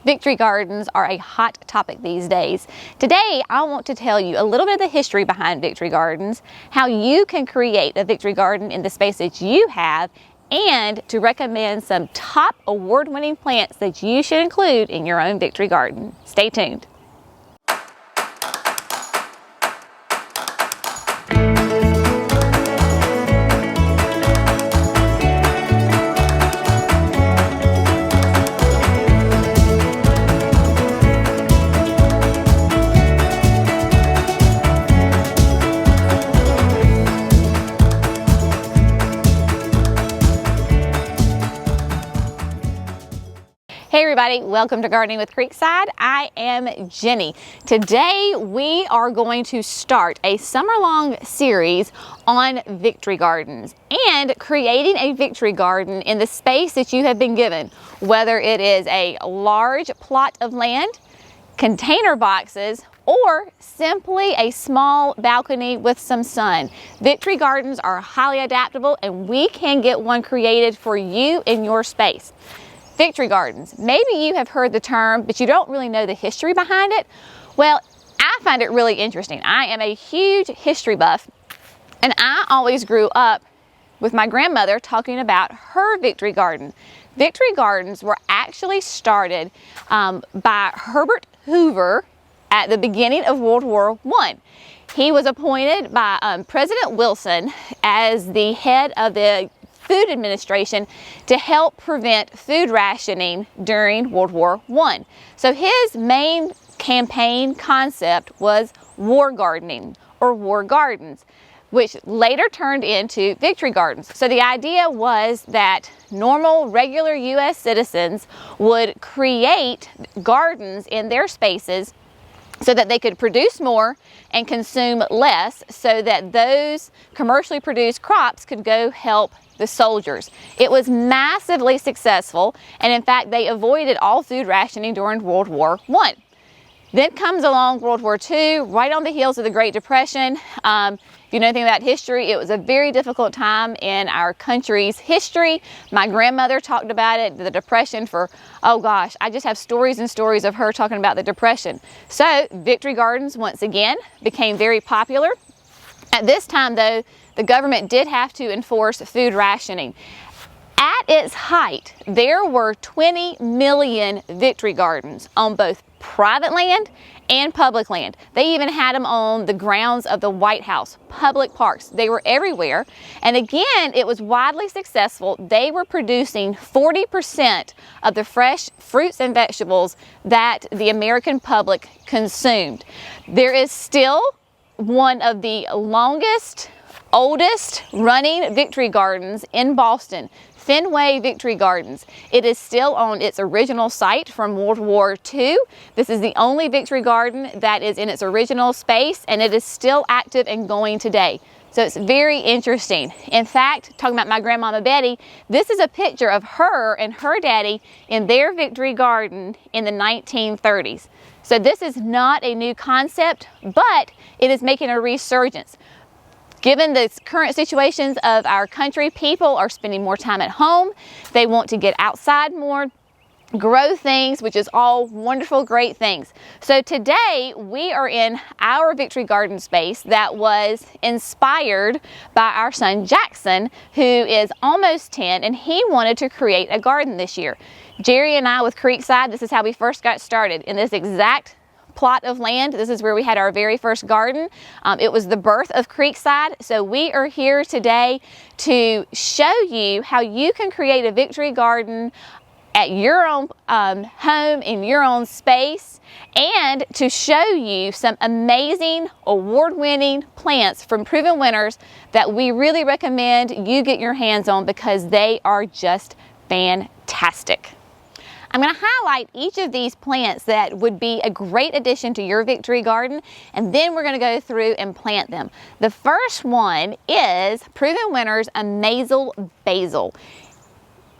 Victory gardens are a hot topic these days. Today, I want to tell you a little bit of the history behind victory gardens, how you can create a victory garden in the space that you have, and to recommend some top award-winning plants that you should include in your own victory garden. Stay tuned. Hey everybody, welcome to Gardening with Creekside. I am Jenny. Today we are going to start a summer-long series on victory gardens and creating a victory garden in the space that you have been given, whether it is a large plot of land, container boxes, or simply a small balcony with some sun. Victory gardens are highly adaptable and we can get one created for you in your space. Victory gardens. Maybe you have heard the term, but you don't really know the history behind it. Well, I find it really interesting. I am a huge history buff, and I always grew up with my grandmother talking about her victory garden. Victory gardens were actually started by Herbert Hoover at the beginning of World War I. He was appointed by President Wilson as the head of the Food Administration to help prevent food rationing during World War I. So his main campaign concept was war gardening or war gardens, which later turned into victory gardens. So the idea was that normal, regular U.S. citizens would create gardens in their spaces so that they could produce more and consume less, so that those commercially produced crops could go help the soldiers. It was massively successful, and in fact they avoided all food rationing during World War I. Then comes along World War II, right on the heels of the Great Depression. If you know anything about history, it was a very difficult time in our country's history. My grandmother talked about it, the Depression, for, oh gosh, I just have stories and stories of her talking about the Depression. So victory gardens, once again, became very popular. At this time, though, the government did have to enforce food rationing. At its height, there were 20 million victory gardens on both private land and public land. They even had them on the grounds of the White House, public parks. They were everywhere. And again, it was widely successful. They were producing 40% of the fresh fruits and vegetables that the American public consumed. There is still one of the longest, oldest running victory gardens in Boston, Fenway Victory Gardens. It is still on its original site from World War II. This is the only victory garden that is in its original space, and it is still active and going today. So it's very interesting. In fact, talking about my grandmama Betty, this is a picture of her and her daddy in their victory garden in the 1930s. So this is not a new concept, but it is making a resurgence. Given the current situations of our country, people are spending more time at home. They want to get outside more, grow things, which is all wonderful, great things. So today we are in our victory garden space that was inspired by our son Jackson, who is almost 10, and he wanted to create a garden this year. Jerry and I with Creekside, this is how we first got started, in this exact plot of land. This is where we had our very first garden. It was the birth of Creekside. So we are here today to show you how you can create a victory garden at your own home, in your own space, and to show you some amazing award-winning plants from proven winners that we really recommend you get your hands on because they are just fantastic. I'm going to highlight each of these plants that would be a great addition to your victory garden, and then we're going to go through and plant them. The first one is Proven Winners Amazel Basil.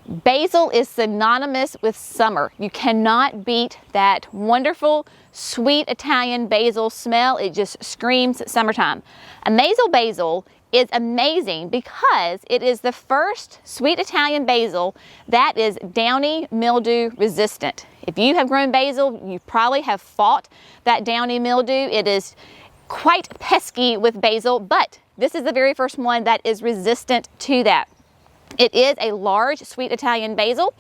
Basil is synonymous with summer. You cannot beat that wonderful, sweet Italian basil smell. It just screams summertime. Amazel basil is amazing because it is the first sweet Italian basil that is downy mildew resistant. If you have grown basil, you probably have fought that downy mildew. It is quite pesky with basil, but this is the very first one that is resistant to that. It is a large sweet Italian basil.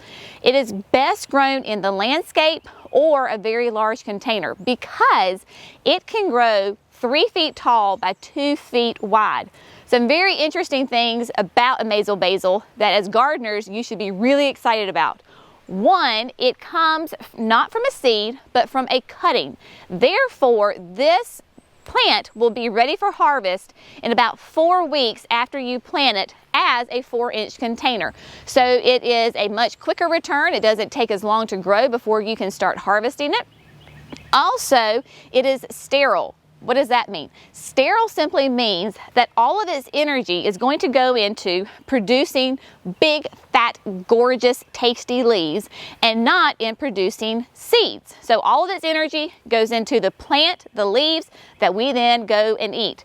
It is best grown in the landscape or a very large container because it can grow 3 feet tall by 2 feet wide. Some very interesting things about a basil that as gardeners you should be really excited about. One, it comes not from a seed, but from a cutting. Therefore, this plant will be ready for harvest in about 4 weeks after you plant it as a 4-inch container. So it is a much quicker return. It doesn't take as long to grow before you can start harvesting it. Also, it is sterile. What does that mean? Sterile simply means that all of its energy is going to go into producing big, fat, gorgeous, tasty leaves and not in producing seeds. So all of its energy goes into the plant, the leaves that we then go and eat.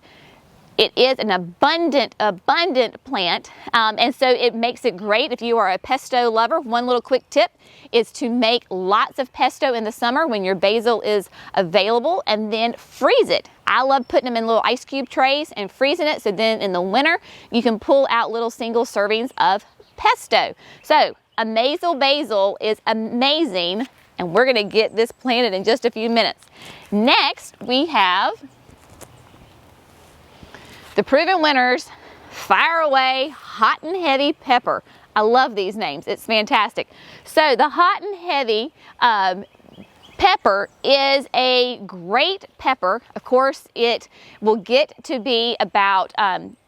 It is an abundant plant, and so it makes it great if you are a pesto lover. One little quick tip is to make lots of pesto in the summer when your basil is available and then freeze it. I love putting them in little ice cube trays and freezing it, so then in the winter you can pull out little single servings of pesto. So Amazel basil is amazing, and we're going to get this planted in just a few minutes. Next we have the proven winners, Fire Away Hot and Heavy Pepper. I love these names. It's fantastic. So the Hot and Heavy pepper is a great pepper. Of course, it will get to be about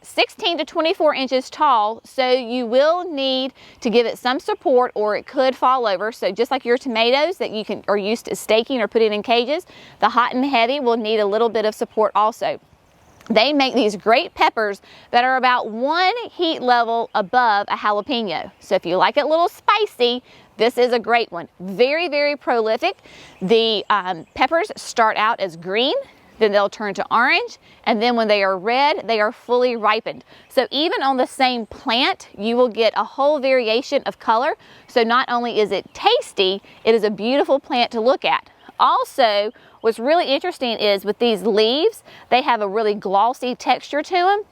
16 to 24 inches tall, so you will need to give it some support or it could fall over. So just like your tomatoes that you are used to staking or putting in cages, the Hot and Heavy will need a little bit of support also. They make these great peppers that are about 1 heat level above a jalapeno. So if you like it a little spicy, this is a great one. Very, very prolific. The peppers start out as green, then they'll turn to orange, and then when they are red, they are fully ripened. So even on the same plant, you will get a whole variation of color. So not only is it tasty, it is a beautiful plant to look at. Also, what's really interesting is with these leaves, they have a really glossy texture to them,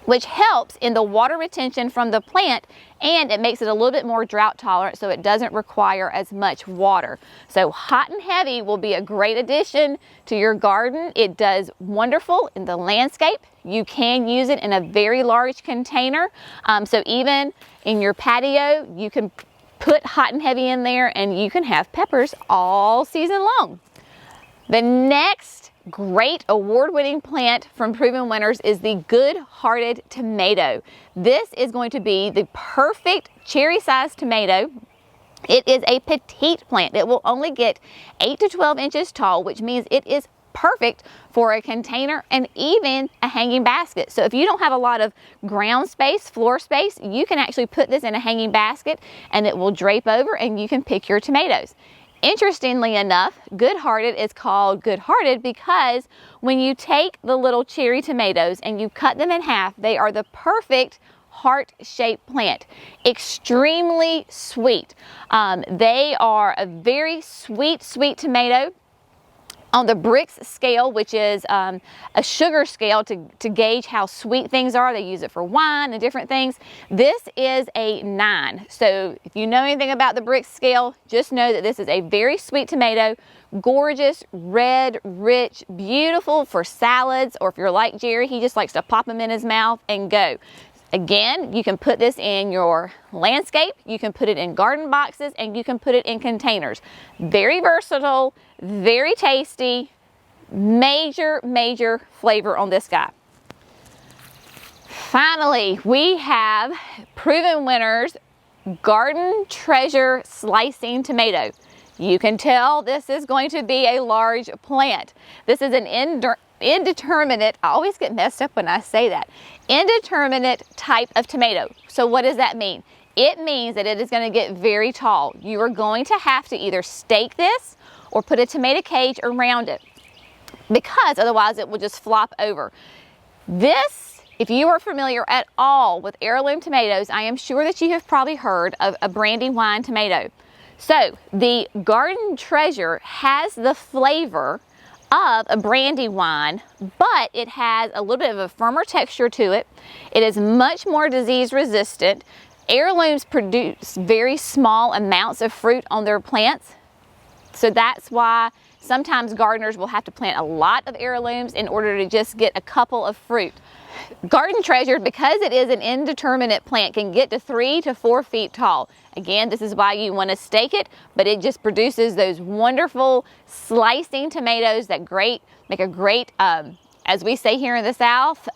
which helps in the water retention from the plant, and it makes it a little bit more drought tolerant so it doesn't require as much water. So Hot and Heavy will be a great addition to your garden. It does wonderful in the landscape. You can use it in a very large container. So even in your patio, you can put Hot and Heavy in there and you can have peppers all season long. The next great award-winning plant from Proven Winners is the Good-Hearted Tomato. This is going to be the perfect cherry-sized tomato. It is a petite plant. It will only get 8 to 12 inches tall, which means it is perfect for a container and even a hanging basket. So if you don't have a lot of ground space, floor space, you can actually put this in a hanging basket and it will drape over and you can pick your tomatoes. Interestingly enough, Good-Hearted is called Good-Hearted because when you take the little cherry tomatoes and you cut them in half, they are the perfect heart-shaped plant. Extremely sweet. They are a very sweet tomato. On the Brix scale, which is a sugar scale to gauge how sweet things are, they use it for wine and different things. This is a 9. So if you know anything about the Brix scale, just know that this is a very sweet tomato, gorgeous, red, rich, beautiful for salads, or if you're like Jerry, he just likes to pop them in his mouth and go. Again, you can put this in your landscape, you can put it in garden boxes, and you can put it in containers. Very versatile, very tasty, major flavor on this guy. Finally, we have Proven Winners Garden Treasure Slicing Tomato. You can tell this is going to be a large plant. This is an indeterminate, I always get messed up when I say that, indeterminate type of tomato. So what does that mean? It means that it is going to get very tall. You are going to have to either stake this or put a tomato cage around it because otherwise it will just flop over. This, if you are familiar at all with heirloom tomatoes, I am sure that you have probably heard of a Brandywine tomato. So the Garden Treasure has the flavor of a brandy wine, but it has a little bit of a firmer texture to it. It is much more disease resistant. Heirlooms produce very small amounts of fruit on their plants. So that's why sometimes gardeners will have to plant a lot of heirlooms in order to just get a couple of fruit. Garden Treasure, because it is an indeterminate plant, can get to 3 to 4 feet tall. Again, this is why you want to stake it, but it just produces those wonderful slicing tomatoes that make a great, as we say here in the South,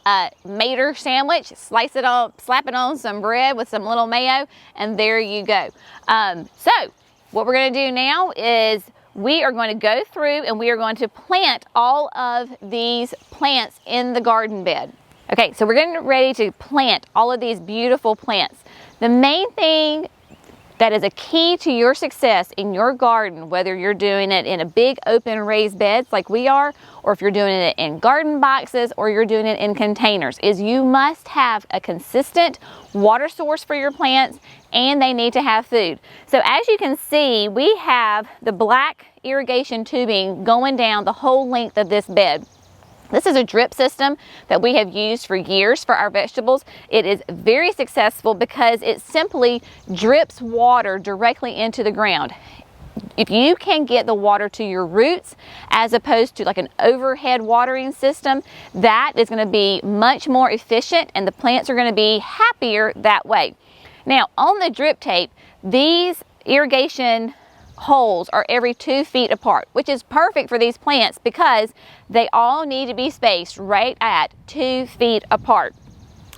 mater sandwich. Slice it on, slap it on some bread with some little mayo, and there you go. So what we're going to do now is we are going to go through and we are going to plant all of these plants in the garden bed. Okay, so we're getting ready to plant all of these beautiful plants. The main thing that is a key to your success in your garden, whether you're doing it in a big open raised beds like we are, or if you're doing it in garden boxes, or you're doing it in containers, is you must have a consistent water source for your plants, and they need to have food. So as you can see, we have the black irrigation tubing going down the whole length of this bed. This is a drip system that we have used for years for our vegetables. It is very successful because it simply drips water directly into the ground. If you can get the water to your roots as opposed to like an overhead watering system, that is going to be much more efficient and the plants are going to be happier that way. Now on the drip tape, these irrigation holes are every 2 feet apart, which is perfect for these plants because they all need to be spaced right at 2 feet apart.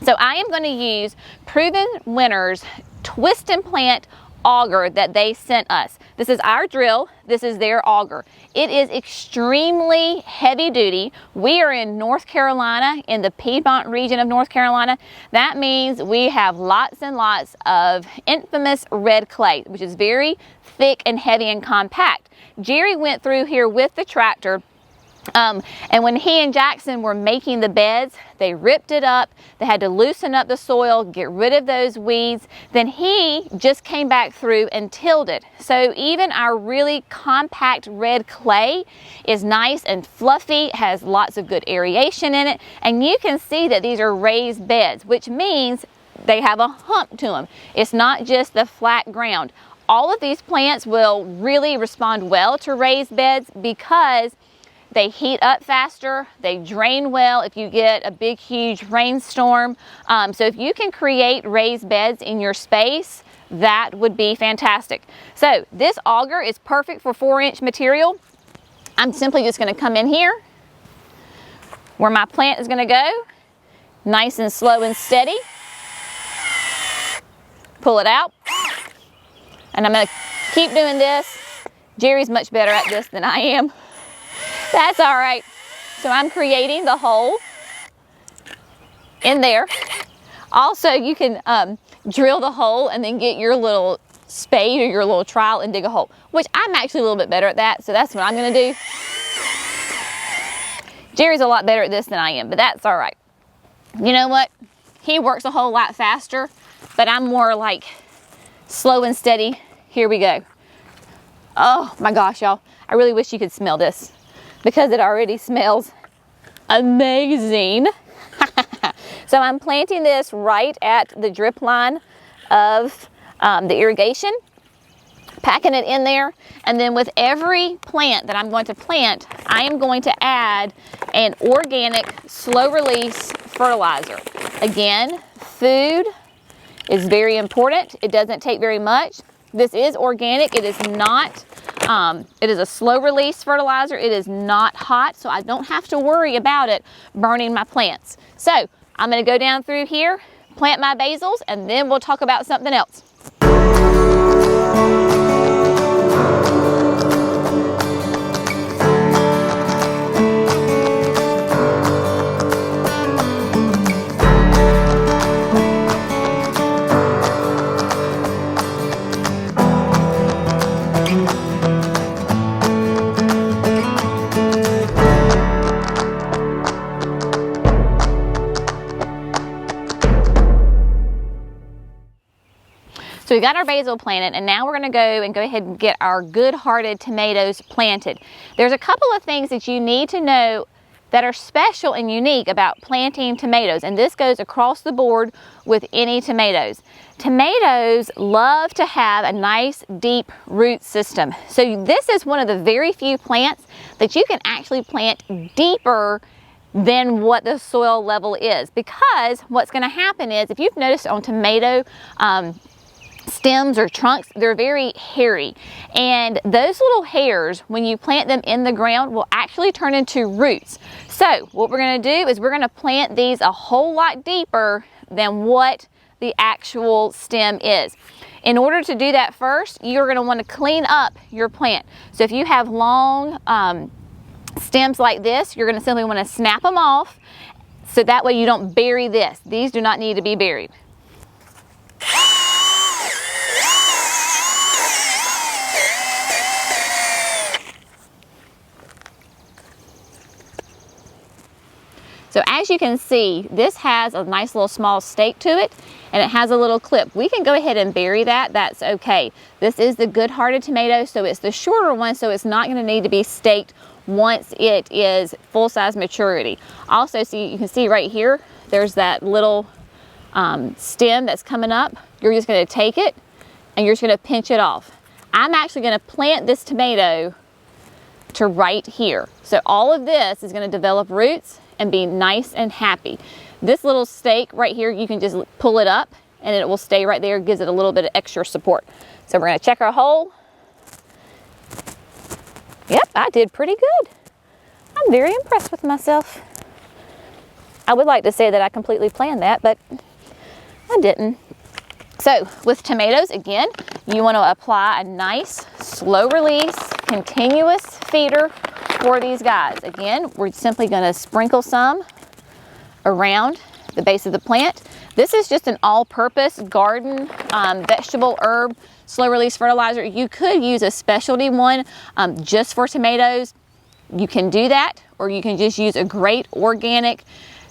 So I am going to use Proven Winners Twist and Plant auger that they sent us. This is our drill, this is their auger. It is extremely heavy duty. We are in North Carolina, in the Piedmont region of North Carolina. That means we have lots and lots of infamous red clay, which is very thick and heavy and compact. Jerry went through here with the tractor, and when he and Jackson were making the beds, they ripped it up. They had to loosen up the soil, get rid of those weeds. Then he just came back through and tilled it. So even our really compact red clay is nice and fluffy, has lots of good aeration in it. And you can see that these are raised beds, which means they have a hump to them. It's not just the flat ground. All of these plants will really respond well to raised beds because they heat up faster, they drain well if you get a big, huge rainstorm. So if you can create raised beds in your space, that would be fantastic. So this auger is perfect for 4-inch material. I'm simply just gonna come in here where my plant is gonna go, nice and slow and steady. Pull it out. And I'm gonna keep doing this. Jerry's much better at this than I am. That's all right. So I'm creating the hole in there. Also, you can drill the hole and then get your little spade or your little trowel and dig a hole, which I'm actually a little bit better at that, so that's what I'm gonna do. Jerry's a lot better at this than I am, but that's all right. You know what? He works a whole lot faster, but I'm more like slow and steady. Here we go. Oh my gosh, y'all. I really wish you could smell this, because it already smells amazing. So I'm planting this right at the drip line of the irrigation, packing it in there, and then with every plant that I'm going to plant, I am going to add an organic slow release fertilizer. Again, food is very important. It doesn't take very much. This is organic. It is not it is a slow release fertilizer. It is not hot, so I don't have to worry about it burning my plants. So I'm going to go down through here, plant my basils, and then we'll talk about something else. So we got our basil planted, and now we're gonna go ahead and get our good-hearted tomatoes planted. There's a couple of things that you need to know that are special and unique about planting tomatoes, and this goes across the board with any tomatoes. Tomatoes love to have a nice deep root system. So this is one of the very few plants that you can actually plant deeper than what the soil level is, because what's going to happen is, if you've noticed on tomato stems or trunks, they're very hairy, and those little hairs, when you plant them in the ground, will actually turn into roots. So what we're going to do is we're going to plant these a whole lot deeper than what the actual stem is. In order to do that, first you're going to want to clean up your plant. So if you have long stems like this, you're going to simply want to snap them off, so that way you don't bury this. These do not need to be buried. So as you can see, this has a nice little small stake to it, and it has a little clip. We can go ahead and bury that, that's okay. This is the good-hearted tomato, so it's the shorter one, so it's not gonna need to be staked once it is full-size maturity. Also, you can see right here, there's that little stem that's coming up. You're just gonna take it, and you're just gonna pinch it off. I'm actually gonna plant this tomato to right here. So all of this is gonna develop roots and be nice and happy. This little stake right here, you can just pull it up and it will stay right there, gives it a little bit of extra support. So we're gonna check our hole. Yep, I did pretty good. I'm very impressed with myself. I would like to say that I completely planned that, but I didn't. So with tomatoes, again, you want to apply a nice, slow release, continuous feeder for these guys. Again, we're simply going to sprinkle some around the base of the plant. This is just an all-purpose garden vegetable herb slow release fertilizer. You could use a specialty one just for tomatoes. You can do that, or you can just use a great organic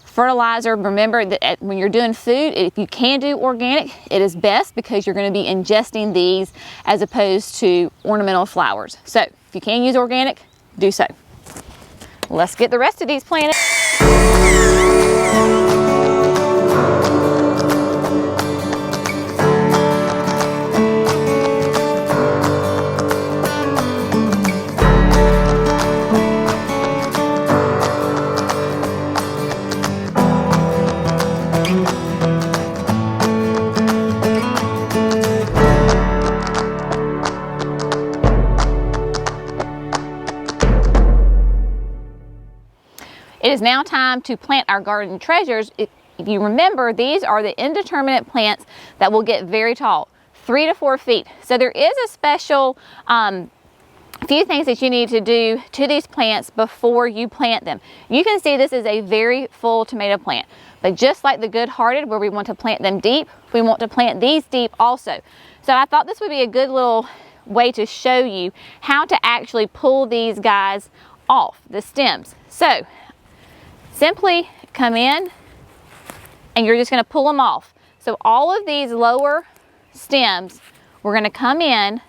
fertilizer. Remember that when you're doing food, if you can do organic, it is best, because you're going to be ingesting these as opposed to ornamental flowers. So if you can use organic, do so. Let's get the rest of these planted. It is now time to plant our garden treasures. If you remember, these are the indeterminate plants that will get very tall, 3 to 4 feet. So there is a special few things that you need to do to these plants before you plant them. You can see this is a very full tomato plant, but just like the good-hearted, where we want to plant them deep, we want to plant these deep also. So I thought this would be a good little way to show you how to actually pull these guys off the stems. So simply come in and you're just going to pull them off. So all of these lower stems, we're going to come in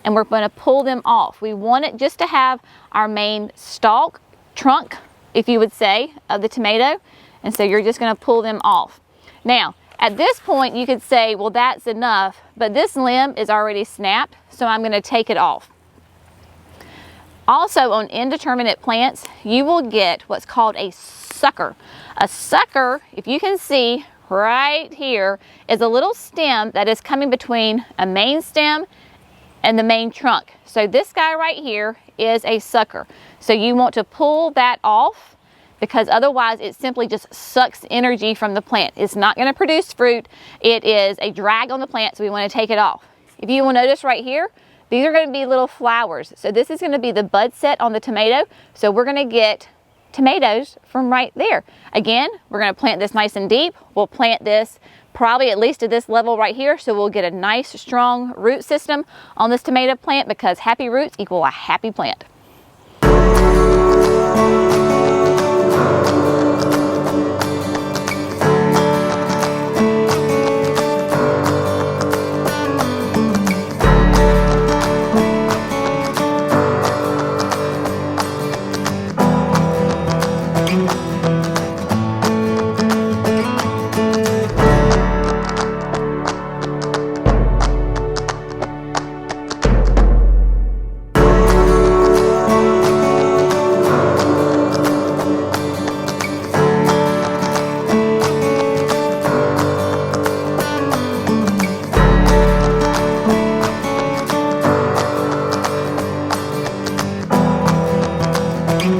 and we're going to pull them off. We want it just to have our main stalk, trunk, if you would say, of the tomato. And so you're just going to pull them off. Now, at this point, you could say, well, that's enough, but this limb is already snapped, so I'm going to take it off. Also, on indeterminate plants, you will get what's called a sucker. A sucker, if you can see right here, is a little stem that is coming between a main stem and the main trunk. So this guy right here is a sucker. So you want to pull that off, because otherwise it simply just sucks energy from the plant. It's not going to produce fruit. It is a drag on the plant, so we want to take it off. If you will notice right here, these are going to be little flowers. So this is going to be the bud set on the tomato. So we're going to get tomatoes from right there. Again, we're going to plant this nice and deep. We'll plant this probably at least to this level right here, so we'll get a nice strong root system on this tomato plant, because happy roots equal a happy plant. Now,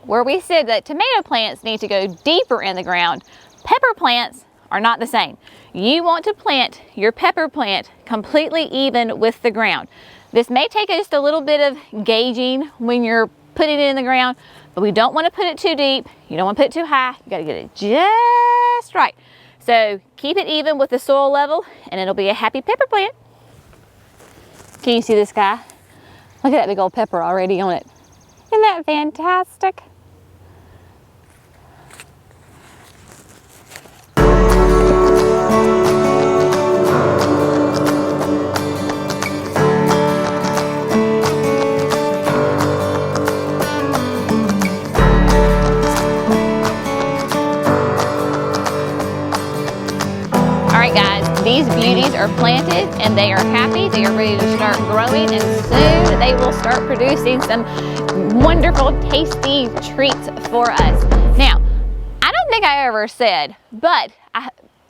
where we said that tomato plants need to go deeper in the ground, pepper plants are not the same. You want to plant your pepper plant completely even with the ground. This may take just a little bit of gauging when you're putting it in the ground, but we don't want to put it too deep. You don't want to put it too high. You got to get it just right. So keep it even with the soil level and it'll be a happy pepper plant. Can you see this guy? Look at that big old pepper already on it. Isn't that fantastic? Alright guys, these beauties are planted and they are happy. They are ready to start growing and soon they will start producing some wonderful, tasty treats for us. Now, I don't think I ever said, but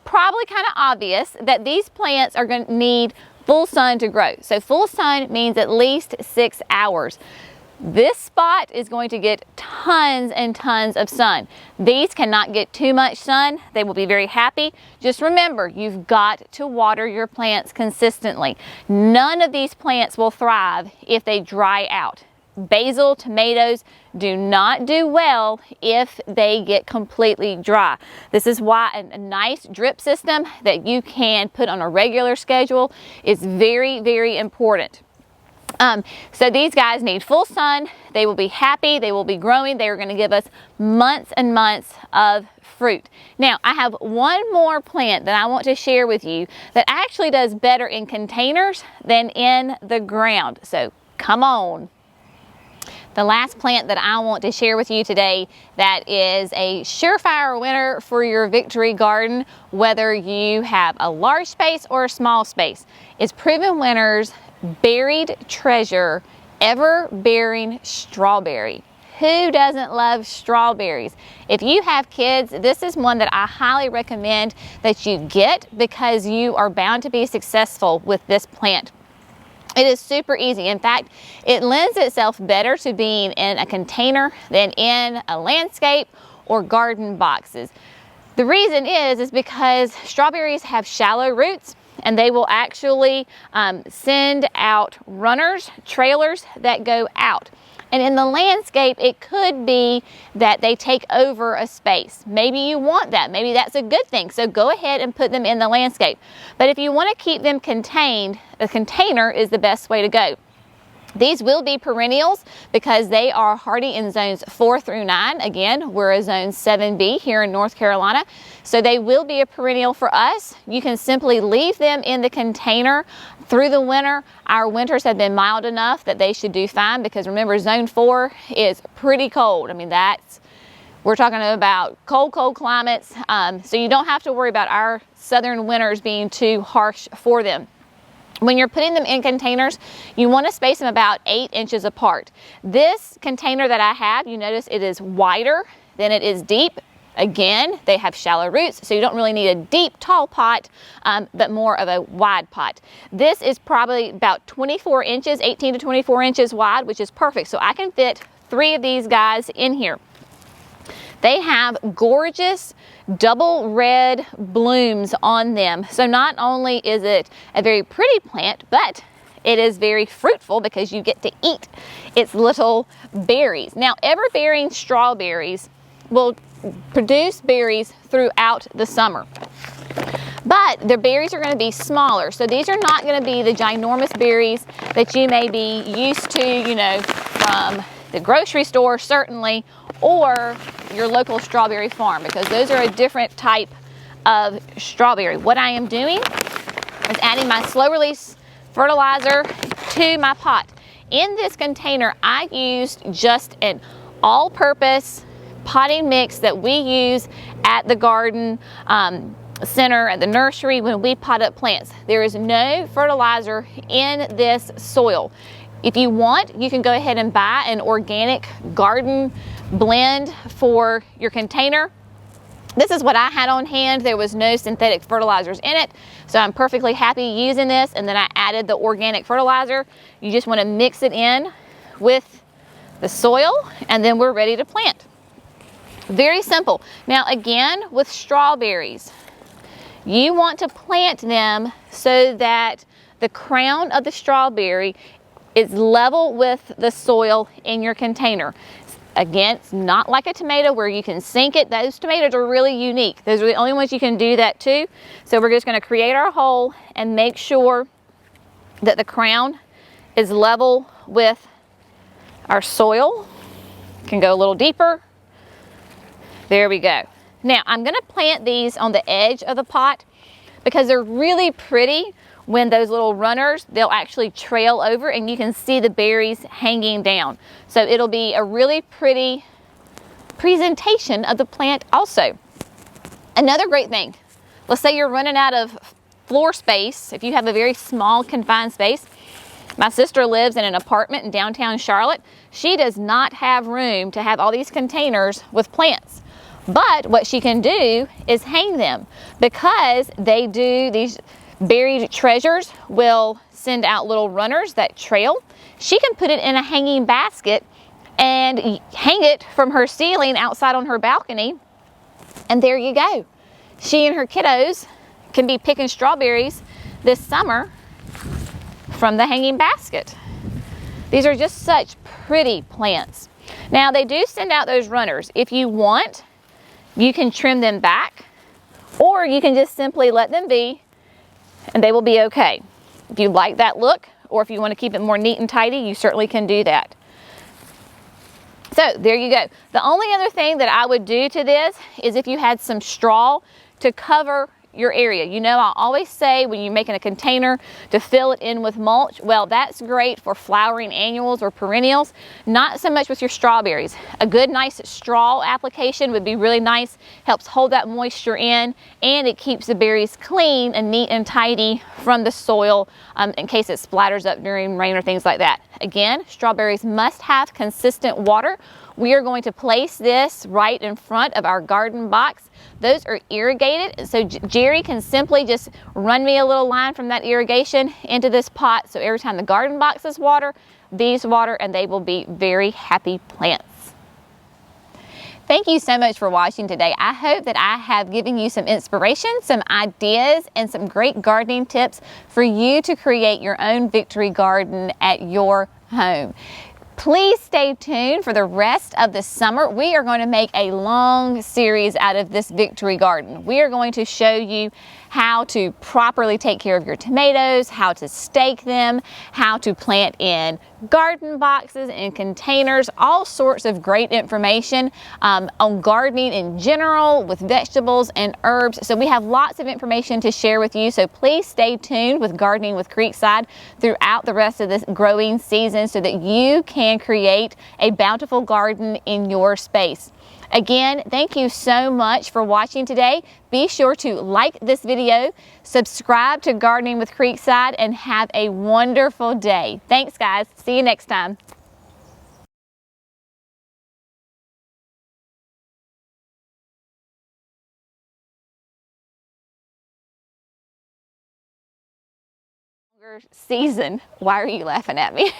probably kind of obvious that these plants are going to need full sun to grow. So full sun means at least 6 hours. This spot is going to get tons and tons of sun. These cannot get too much sun. They will be very happy. Just remember, you've got to water your plants consistently. None of these plants will thrive if they dry out. Basil, tomatoes do not do well if they get completely dry. This is why a nice drip system that you can put on a regular schedule is very, very important. So these guys need full sun. They will be happy. They will be growing. They are going to give us months and months of fruit. Now, I have one more plant that I want to share with you that actually does better in containers than in the ground. So come on. The last plant that I want to share with you today that is a surefire winner for your victory garden, whether you have a large space or a small space, is Proven Winner's Buried Treasure Everbearing Strawberry. Who doesn't love strawberries? If you have kids, this is one that I highly recommend that you get because you are bound to be successful with this plant. It is super easy. In fact, it lends itself better to being in a container than in a landscape or garden boxes. The reason is because strawberries have shallow roots and they will actually send out runners, trailers that go out. And in the landscape, it could be that they take over a space. Maybe you want that. Maybe that's a good thing. So go ahead and put them in the landscape. But if you want to keep them contained, a container is the best way to go. These will be perennials because they are hardy in zones 4 through 9. Again, we're a zone 7B here in North Carolina. So they will be a perennial for us. You can simply leave them in the container through the winter. Our winters have been mild enough that they should do fine because remember, zone 4 is pretty cold. I mean, we're talking about cold, cold climates. So you don't have to worry about our southern winters being too harsh for them. When you're putting them in containers, you want to space them about 8 inches apart. This container that I have, you notice it is wider than it is deep. Again, they have shallow roots, so you don't really need a deep, tall pot, but more of a wide pot. This is probably about 24 inches, 18 to 24 inches wide, which is perfect. So I can fit 3 of these guys in here. They have gorgeous double red blooms on them. So not only is it a very pretty plant, but it is very fruitful because you get to eat its little berries. Now, Everbearing strawberries will produce berries throughout the summer. But the berries are going to be smaller. So these are not going to be the ginormous berries that you may be used to, you know, from the grocery store certainly, or your local strawberry farm, because those are a different type of strawberry. What I am doing is adding my slow release fertilizer to my pot. In this container, I used just an all-purpose potting mix that we use at the garden center, at the nursery when we pot up plants. There is no fertilizer in this soil. If you want, you can go ahead and buy an organic garden blend for your container. This is what I had on hand. There was no synthetic fertilizers in it, so I'm perfectly happy using this. And then I added the organic fertilizer. You just want to mix it in with the soil, and then we're ready to plant. Very simple. Now again, with strawberries, you want to plant them so that the crown of the strawberry is level with the soil in your container. Again, it's not like a tomato where you can sink it. Those tomatoes are really unique. Those are the only ones you can do that to. So we're just going to create our hole and make sure that the crown is level with our soil. Can go a little deeper. There we go. Now I'm going to plant these on the edge of the pot because they're really pretty. When those little runners, they'll actually trail over and you can see the berries hanging down. So it'll be a really pretty presentation of the plant also. Another great thing, let's say you're running out of floor space. If you have a very small confined space, my sister lives in an apartment in downtown Charlotte. She does not have room to have all these containers with plants. But what she can do is hang them, because they do these buried treasures will send out little runners that trail. She can put it in a hanging basket and hang it from her ceiling outside on her balcony, and there you go. She and her kiddos can be picking strawberries this summer from the hanging basket. These are just such pretty plants. Now they do send out those runners. If you want, you can trim them back, or you can just simply let them be and they will be okay. If you like that look, or if you want to keep it more neat and tidy, you certainly can do that. So there you go. The only other thing that I would do to this is if you had some straw to cover your area. You know, I always say when you're making a container to fill it in with mulch. Well, that's great for flowering annuals or perennials, not so much with your strawberries. A good nice straw application would be really nice, helps hold that moisture in, and it keeps the berries clean and neat and tidy from the soil in case it splatters up during rain or things like that. Again, strawberries must have consistent water. We are going to place this right in front of our garden box. Those are irrigated, so Jerry can simply just run me a little line from that irrigation into this pot. So every time the garden box is water, these water, and they will be very happy plants. Thank you so much for watching today. I hope that I have given you some inspiration, some ideas, and some great gardening tips for you to create your own victory garden at your home. Please stay tuned for the rest of the summer. We are going to make a long series out of this victory garden. We are going to show you how to properly take care of your tomatoes, how to stake them, how to plant in garden boxes and containers, all sorts of great information on gardening in general with vegetables and herbs. So we have lots of information to share with you. So please stay tuned with Gardening with Creekside throughout the rest of this growing season so that you can create a bountiful garden in your space. Again, thank you so much for watching today. Be sure to like this video, subscribe to Gardening with Creekside, and have a wonderful day. Thanks, guys. See you next time. Season. Why are you laughing at me?